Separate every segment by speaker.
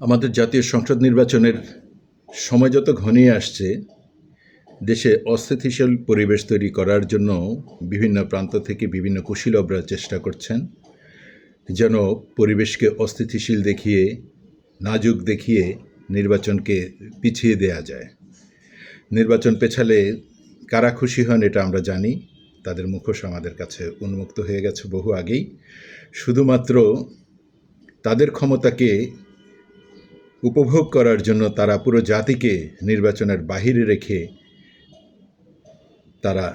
Speaker 1: আমাদের জাতীয় সংসদ নির্বাচনের সময় যত ঘনিয়ে আসছে, দেশে অস্থিতিশীল পরিবেশ তৈরি করার জন্য বিভিন্ন প্রান্ত থেকে বিভিন্ন কুশীলবরা চেষ্টা করছেন যেন পরিবেশকে অস্থিতিশীল দেখিয়ে, নাজুক দেখিয়ে নির্বাচনকে পিছিয়ে দেয়া যায়। নির্বাচন পেছালে কারা খুশি হন এটা আমরা জানি, তাদের মুখোশ আমাদের কাছে উন্মুক্ত হয়ে গেছে বহু আগেই। শুধুমাত্র তাদের ক্ষমতাকে উপভোগ করার জন্য তারা পুরো জাতিকে নির্বাচনের বাহিরে রেখে তারা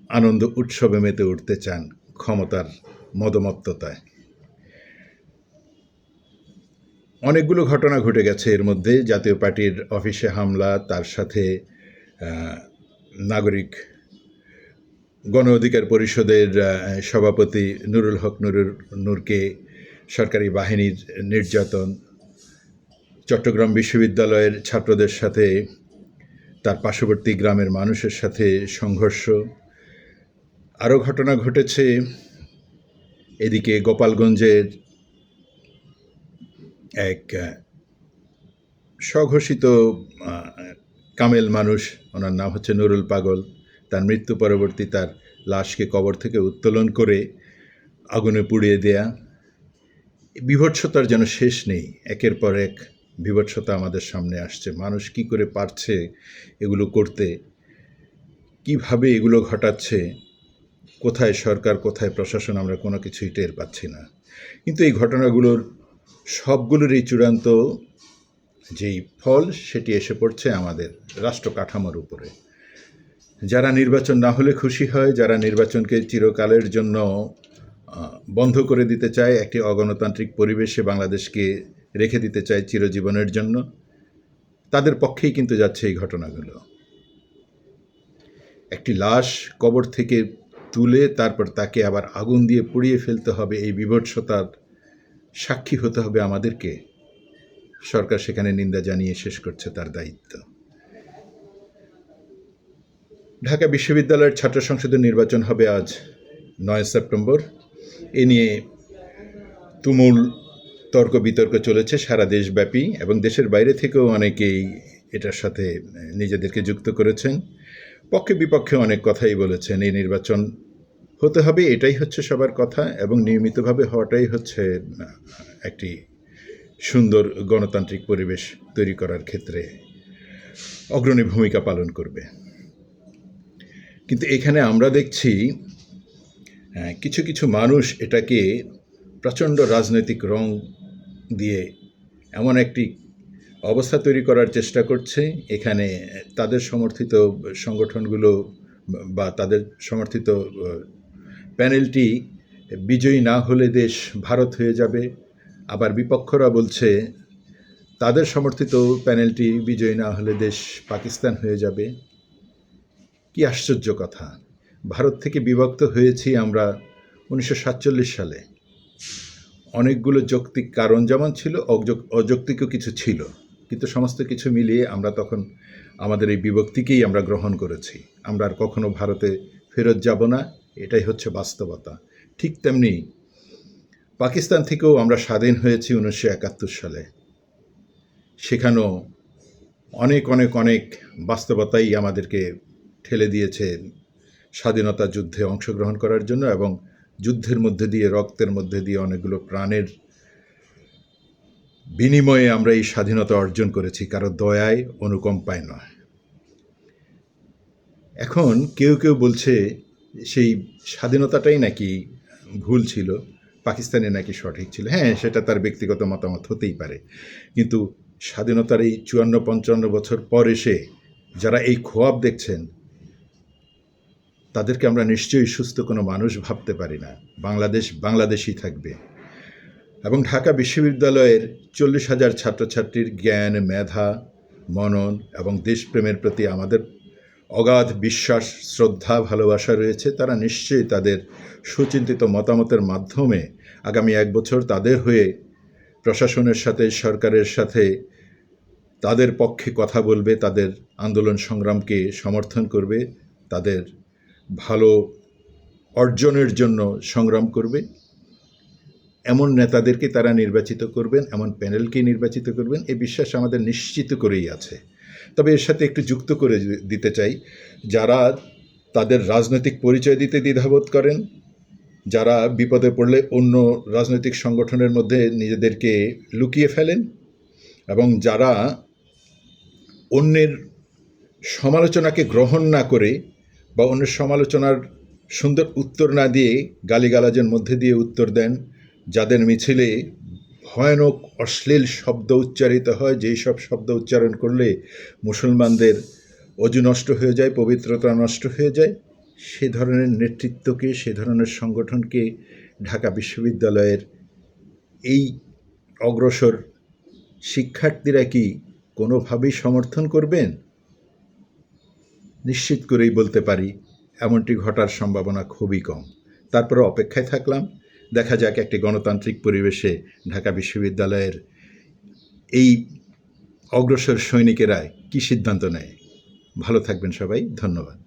Speaker 1: আনন্দ উৎসবে মেতে উঠতে চান ক্ষমতার মদমত্ততায়। অনেকগুলো ঘটনা ঘটে গেছে এর মধ্যে। জাতীয় পার্টির অফিসে হামলা, তার সাথে নাগরিক গণ অধিকার পরিষদের সভাপতি নুরুল হক নূরকে সরকারি বাহিনীর নির্যাতন, চট্টগ্রাম বিশ্ববিদ্যালয়ের ছাত্রদের সাথে তার পার্শ্ববর্তী গ্রামের মানুষের সাথে সংঘর্ষ। আরও ঘটনা ঘটেছে এদিকে গোপালগঞ্জের এক স্বঘোষিত কামেল মানুষ, ওনার নাম হচ্ছে নুরুল পাগল, তার মৃত্যু পরবর্তী তার লাশকে কবর থেকে উত্তোলন করে আগুনে পুড়িয়ে দেয়া। বীভৎসতার যেন শেষ নেই, একের পর এক বীভৎসতা আমাদের সামনে আসছে। মানুষ কি করে পারছে এগুলো করতে, কিভাবে এগুলো ঘটাচ্ছে, কোথায় সরকার কোথায় প্রশাসন, আমরা কোনো কিছুই টের পাচ্ছি না। কিন্তু এই ঘটনাগুলোর সবগুলোরই চূড়ান্ত যেই ফল সেটি এসে পড়ছে আমাদের রাষ্ট্র কাঠামোর উপরে। যারা নির্বাচন না হলে খুশি হয়, যারা নির্বাচনকে চিরকালের জন্য বন্ধ করে দিতে চায়, একটি অগণতান্ত্রিক পরিবেশে বাংলাদেশকে রেখে দিতে চায় চিরজীবনের জন্য, তাদের পক্ষেই কিন্তু যাচ্ছে এই ঘটনাগুলো। একটি লাশ কবর থেকে তুলে তারপর তাকে আবার আগুন দিয়ে পুড়িয়ে ফেলতে হবে, এই বীভৎসতার সাক্ষী হতে হবে আমাদেরকে। সরকার সেখানে নিন্দা জানিয়ে শেষ করছে তার দায়িত্ব। ঢাকা বিশ্ববিদ্যালয়ের ছাত্র সংসদের নির্বাচন হবে আজ 9 সেপ্টেম্বর। এ নিয়ে তুমুল তর্ক বিতর্ক চলেছে সারা দেশব্যাপী, এবং দেশের বাইরে থেকেও অনেকেই এটার সাথে নিজেদেরকে যুক্ত করেছেন। পক্ষে বিপক্ষে অনেক কথাই বলেছেন। এই নির্বাচন হতে হবে, এটাই হচ্ছে সবার কথা, এবং নিয়মিতভাবে হওয়াটাই হচ্ছে একটি সুন্দর গণতান্ত্রিক পরিবেশ তৈরি করার ক্ষেত্রে অগ্রণী ভূমিকা পালন করবে। কিন্তু এখানে আমরা দেখছি কিছু কিছু মানুষ এটাকে প্রচণ্ড রাজনৈতিক রং দিয়ে এমন একটি অবস্থা তৈরি করার চেষ্টা করছে, এখানে তাদের সমর্থিত সংগঠনগুলো বা তাদের সমর্থিত প্যানেলটি বিজয়ী না হলে দেশ ভারত হয়ে যাবে। আবার বিপক্ষরা বলছে তাদের সমর্থিত প্যানেলটি বিজয়ী না হলে দেশ পাকিস্তান হয়ে যাবে। কি আশ্চর্য কথা! ভারত থেকে বিভক্ত হয়েছি আমরা 1947 সালে। অনেকগুলো যৌক্তিক কারণ যেমন ছিল, অযৌক্তিকও কিছু ছিল, কিন্তু সমস্ত কিছু মিলিয়ে আমরা তখন আমাদের এই বিভক্তিকেই আমরা গ্রহণ করেছি। আমরা আর কখনো ভারতে ফেরত যাব না, এটাই হচ্ছে বাস্তবতা। ঠিক তেমনি পাকিস্তান থেকেও আমরা স্বাধীন হয়েছি 1971 সালে। সেখানেও অনেক অনেক অনেক বাস্তবতাই আমাদেরকে ঠেলে দিয়েছে স্বাধীনতা যুদ্ধে অংশগ্রহণ করার জন্য, এবং যুদ্ধের মধ্যে দিয়ে, রক্তের মধ্যে দিয়ে অনেকগুলো প্রাণের বিনিময়ে আমরা এই স্বাধীনতা অর্জন করেছি, কারো দয়ায় অনুকম্পায় নয়। এখন কেউ কেউ বলছে সেই স্বাধীনতাটাই নাকি ভুল ছিল, পাকিস্তানে নাকি সঠিক ছিল। হ্যাঁ, সেটা তার ব্যক্তিগত মতামত হতেই পারে, কিন্তু স্বাধীনতার এই 54-55 বছর পর এসে যারা এই খোয়াব দেখছেন, তাদেরকে আমরা নিশ্চয়ই সুস্থ কোনো মানুষ ভাবতে পারি না। বাংলাদেশ বাংলাদেশই থাকবে। এবং ঢাকা বিশ্ববিদ্যালয়ের 40,000 ছাত্রছাত্রীর জ্ঞান, মেধা, মনন এবং দেশপ্রেমের প্রতি আমাদের অগাধ বিশ্বাস, শ্রদ্ধা, ভালোবাসা রয়েছে। তারা নিশ্চয়ই তাদের সুচিন্তিত মতামতের মাধ্যমে আগামী 1 বছর তাদের হয়ে প্রশাসনের সাথে, সরকারের সাথে তাদের পক্ষে কথা বলবে, তাদের আন্দোলন সংগ্রামকে সমর্থন করবে, তাদের ভালো অর্জনের জন্য সংগ্রাম করবে। এমন নেতাদেরকে তারা নির্বাচিত করবেন, এমন প্যানেলকে নির্বাচিত করবেন, এই বিশ্বাস আমাদের নিশ্চিত করেই আছে। তবে এর সাথে একটু যুক্ত করে দিতে চাই, যারা তাদের রাজনৈতিক পরিচয় দিতে দ্বিধাবোধ করেন, যারা বিপদে পড়লে অন্য রাজনৈতিক সংগঠনের মধ্যে নিজেদেরকে লুকিয়ে ফেলেন, এবং যারা অন্যের সমালোচনাকে গ্রহণ না করে বা অন্যের সমালোচনার সুন্দর উত্তর না দিয়ে গালিগালাজের মধ্যে দিয়ে উত্তর দেন, যাদের মিছিলে ভয়ানক অশ্লীল শব্দ উচ্চারিত হয়, যেই সব শব্দ উচ্চারণ করলে মুসলমানদের অজু নষ্ট হয়ে যায়, পবিত্রতা নষ্ট হয়ে যায়, সে ধরনের নেতৃত্বকে, সে ধরনের সংগঠনকে ঢাকা বিশ্ববিদ্যালয়ের এই অগ্রসর শিক্ষার্থীরা কি কোনোভাবেই সমর্থন করবেন? নিশ্চিত করেই বলতে পারি এমনটি ঘটার সম্ভাবনা খুবই কম। তারপরে অপেক্ষায় থাকলাম, দেখা যাক একটি গণতান্ত্রিক পরিবেশে ঢাকা বিশ্ববিদ্যালয়ের এই অগ্রসর সৈনিকেরা কী সিদ্ধান্ত নেয়। ভালো থাকবেন সবাই, ধন্যবাদ।